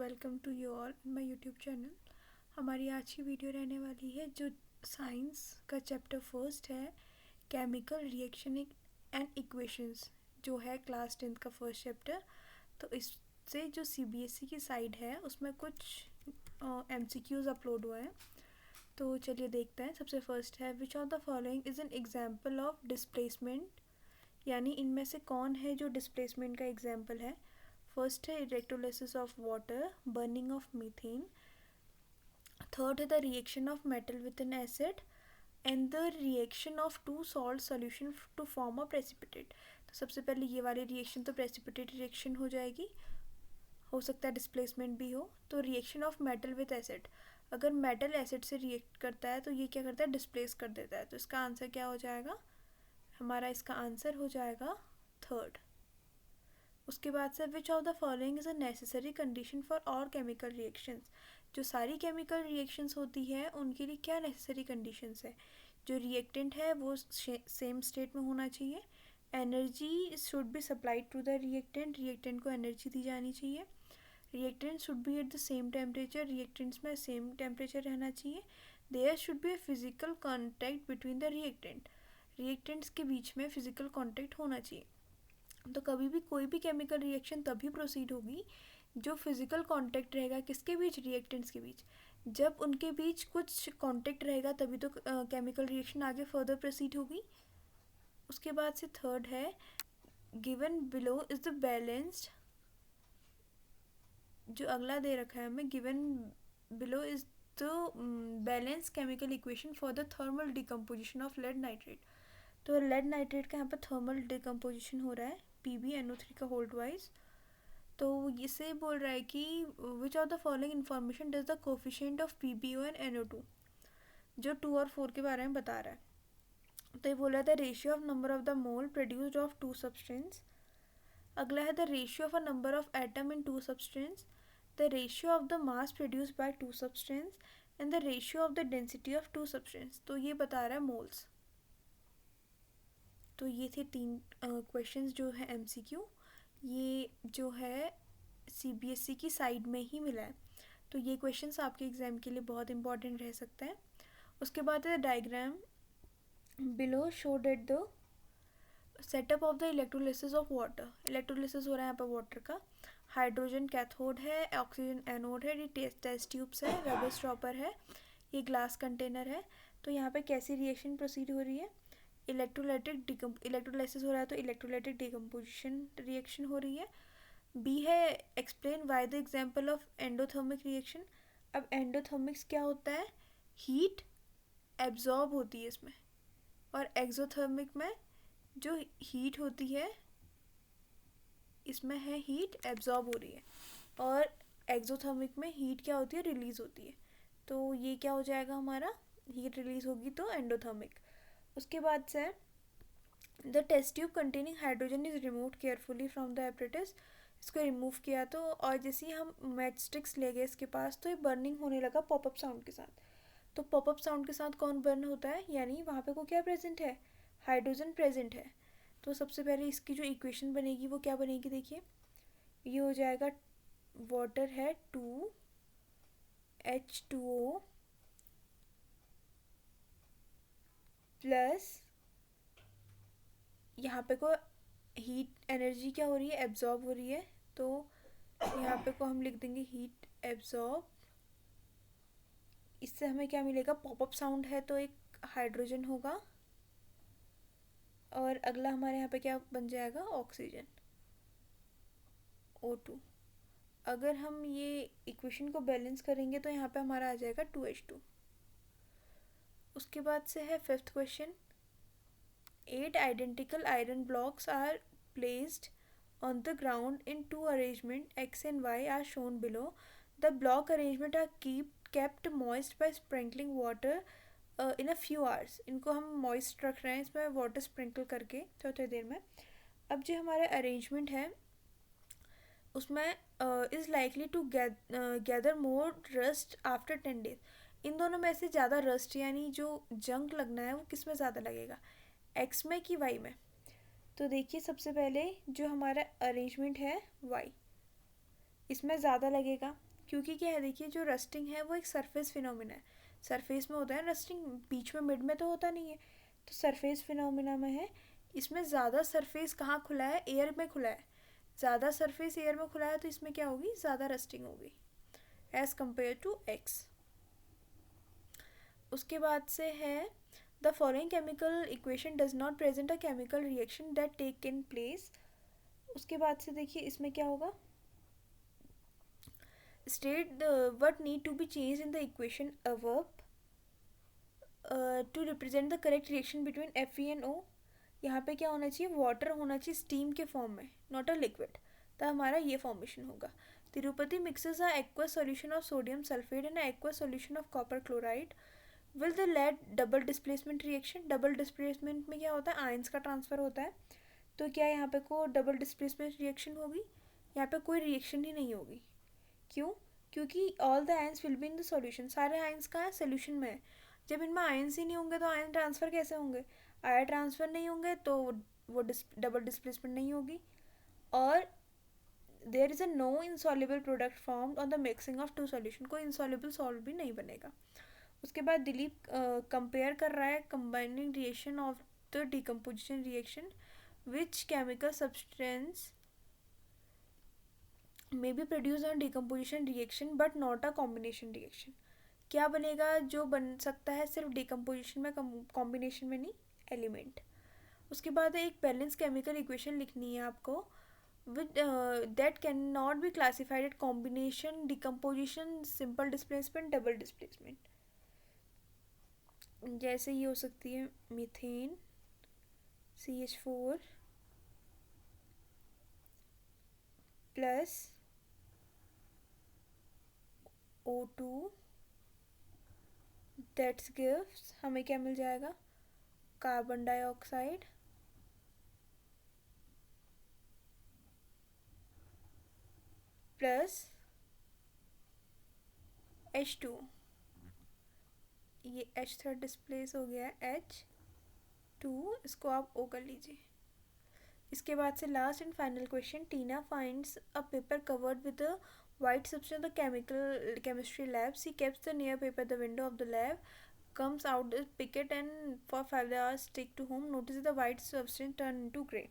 Welcome to you all my YouTube channel. हमारी आज की वीडियो रहने वाली है जो साइंस का चैप्टर फर्स्ट है, केमिकल रिएक्शन एंड इक्वेशंस, जो है क्लास 10th का फर्स्ट चैप्टर। तो इससे जो सीबीएसई की साइड है उसमें कुछ एमसीक्यूज अपलोड हुए हैं। तो चलिए देखते हैं। सबसे फर्स्ट है, which of the following is an example of displacement, यानी इनमें से कौन है जो डिस्प्लेसमेंट का एग्जाम्पल है। फर्स्ट है electrolysis of water, burning of methane. Third है the reaction of metal with an acid and the reaction of two salt solution to form a precipitate. तो सबसे पहले ये वाली रिएक्शन तो प्रेसिपिटेट रिएक्शन हो जाएगी, हो सकता है डिस्प्लेसमेंट भी हो। तो reaction of metal with acid, अगर मेटल एसिड से रिएक्ट करता है तो ये क्या करता है, डिस्प्लेस कर देता है। तो इसका आंसर क्या हो जाएगा, हमारा इसका आंसर हो जाएगा थर्ड। उसके बाद से which of the following is a necessary condition for all chemical reactions, जो सारी केमिकल रिएक्शंस होती है उनके लिए क्या नेसेसरी कंडीशंस है। जो रिएक्टेंट है वो सेम स्टेट में होना चाहिए, energy should be supplied to the reactant, reactant को एनर्जी दी जानी चाहिए, reactant should be at the same temperature, reactants में सेम टेम्परेचर रहना चाहिए, there should be a physical contact between the reactant, reactants के बीच में फिजिकल कॉन्टैक्ट होना चाहिए। तो कभी भी कोई भी केमिकल रिएक्शन तभी प्रोसीड होगी जो फिजिकल कांटेक्ट रहेगा किसके बीच, रिएक्टेंट्स के बीच। जब उनके बीच कुछ कांटेक्ट रहेगा तभी तो केमिकल रिएक्शन आगे फर्दर प्रोसीड होगी। उसके बाद से थर्ड है, given below is the balanced, जो अगला दे रखा है हमें, given below is the balance chemical equation for the thermal decomposition of lead nitrate. तो लेड नाइट्रेट का यहाँ पर थर्मल डिकम्पोजिशन हो रहा है PbNO3 का होल्ड वाइज। तो इसे बोल रहा है कि which of the following information does the coefficient of PbO and NO2, जो 2 और 4 के बारे में बता रहा है। तो ये बोल रहा है the ratio of number of the mole produced of two substance. अगला है the ratio of a number of atom in two substance, the ratio of the mass produced by two substance and the ratio of the density of two substance. तो ये बता रहा है moles. तो ये थे 3 क्वेश्चंस जो है MCQ, ये जो है CBSE की साइड में ही मिला है। तो ये क्वेश्चंस आपके एग्ज़ाम के लिए बहुत इंपॉर्टेंट रह सकता है। उसके बाद है diagram below show that the setup of the electrolysis of water. Electrolysis हो रहा है यहाँ पर वाटर का। हाइड्रोजन कैथोड है, ऑक्सीजन एनोड है, ये टेस्ट ट्यूब्स है, रबर स्टॉपर है, ये ग्लास कंटेनर है। तो यहाँ पे कैसी रिएक्शन प्रोसीड हो रही है, इलेक्ट्रोलाइसिस हो रहा है तो इलेक्ट्रोलाइटिक डिकम्पोजिशन रिएक्शन हो रही है। बी है, explain why the example of endothermic reaction. अब एंडोथर्मिक्स क्या होता है, हीट एब्जॉर्ब होती है इसमें, और एक्सोथर्मिक में जो हीट होती है इसमें है हीट एब्जॉर्ब हो रही है, और एक्सोथर्मिक में हीट क्या होती है, रिलीज होती है। तो ये क्या हो जाएगा हमारा, हीट रिलीज होगी तो एंडोथर्मिक। उसके बाद से the test tube containing hydrogen is removed carefully from the apparatus. इसको रिमूव किया तो, और जैसे ही हम मैच स्टिक्स ले गए इसके पास तो ये बर्निंग होने लगा पॉपअप साउंड के साथ। तो पॉपअप साउंड के साथ कौन बर्न होता है, यानी वहाँ पे को क्या प्रेजेंट है, हाइड्रोजन प्रेजेंट है। तो सबसे पहले इसकी जो इक्वेशन बनेगी वो क्या बनेगी, देखिए ये हो जाएगा, वाटर है 2H2O प्लस यहाँ पे को हीट एनर्जी क्या हो रही है, एब्जॉर्ब हो रही है। तो यहाँ पे को हम लिख देंगे हीट एब्जॉर्ब। इससे हमें क्या मिलेगा, पॉपअप साउंड है तो एक हाइड्रोजन होगा, और अगला हमारे यहाँ पे क्या बन जाएगा, ऑक्सीजन O2। अगर हम ये इक्वेशन को बैलेंस करेंगे तो यहाँ पे हमारा आ जाएगा 2H2। उसके बाद से है fifth question, 8 identical iron blocks are placed on the ground in two arrangement X and Y are shown below. The block arrangement are kept moist by sprinkling water in a few hours. इनको हम moist रख रहे हैं इसमें water sprinkle करके थोड़ी देर में। अब जो हमारा अरेंजमेंट है उसमें is likely to gather more rust after 10 days। इन दोनों में से ज़्यादा रस्ट यानी जो जंक लगना है वो किस में ज़्यादा लगेगा, एक्स में कि वाई में। तो देखिए सबसे पहले जो हमारा अरेंजमेंट है वाई, इसमें ज़्यादा लगेगा। क्योंकि क्या है, देखिए जो रस्टिंग है वो एक सरफेस फिनोमिना है, सरफेस में होता है रस्टिंग, बीच में मिड में तो होता नहीं है, तो सरफेस फिनोमिना में है। इसमें ज़्यादा सरफेस कहाँ खुला है, एयर में खुला है, ज़्यादा सरफेस एयर में खुला है, तो इसमें क्या होगी, ज़्यादा रस्टिंग होगी एज़ कम्पेयर टू एक्स। उसके बाद से है the following chemical equation does not present a chemical reaction that take in place. उसके बाद से देखिए इसमें क्या होगा, state what need to be changed in the equation above to represent the correct reaction between Fe and O। यहाँ पे क्या होना चाहिए, वाटर होना चाहिए स्टीम के फॉर्म में, नॉट अ लिक्विड, तो हमारा ये फॉर्मेशन होगा। Tirupati mixes a aqueous solution of sodium sulphate and aqueous solution of copper chloride, will the lead double displacement reaction. Double displacement में क्या होता है, आयंस का ट्रांसफर होता है, तो क्या यहाँ पे को डबल डिस्प्लेसमेंट रिएक्शन होगी, यहाँ पे कोई रिएक्शन ही नहीं होगी। क्यों, क्योंकि all the ions will be in the solution, सारे आयंस का सोल्यूशन में है। जब इनमें आयंस ही नहीं होंगे तो आयन ट्रांसफ़र कैसे होंगे, आयन ट्रांसफ़र नहीं होंगे तो वो डबल डिस्प्लेसमेंट नहीं होगी। और there is a no insoluble product formed on the mixing of two solution, कोई इंसॉल्युबल सॉल्ट भी नहीं बनेगा। उसके बाद दिलीप कंपेयर कर रहा है combining reaction of the decomposition reaction which chemical substance may be produce on decomposition reaction but not a combination reaction. क्या बनेगा, जो बन सकता है सिर्फ डिकम्पोजिशन में, कॉम्बिनेशन में नहीं, एलिमेंट। उसके बाद एक बैलेंस केमिकल इक्वेशन लिखनी है आपको with that can not be classified at combination, decomposition, simple displacement, double displacement. जैसे ये हो सकती है methane CH4 plus O2, that's gives हमें क्या मिल जाएगा, कार्बन डाइऑक्साइड प्लस H2, ये H थर्ड डिस्प्लेस हो गया है H2, इसको आप O कर लीजिए। इसके बाद से last and final question, Tina finds a paper covered with a white substance of the chemistry lab. She keeps the near paper at the window of the lab, comes out, pick it and for 5 hours take to home, notices the white substance turn into grey।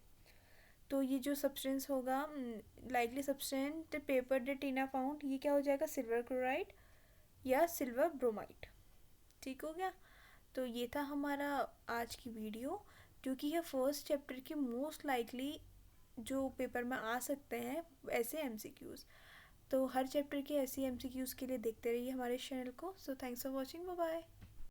तो ये जो substance होगा, likely substance paper day टीना found, ये क्या हो जाएगा, silver chloride या silver bromide. ठीक हो गया। तो ये था हमारा आज की वीडियो, क्योंकि ये फर्स्ट चैप्टर की मोस्ट लाइकली जो पेपर में आ सकते हैं ऐसे MCQs, तो हर चैप्टर के ऐसे MCQs के लिए देखते रहिए हमारे चैनल को। So thanks for watching, bye bye.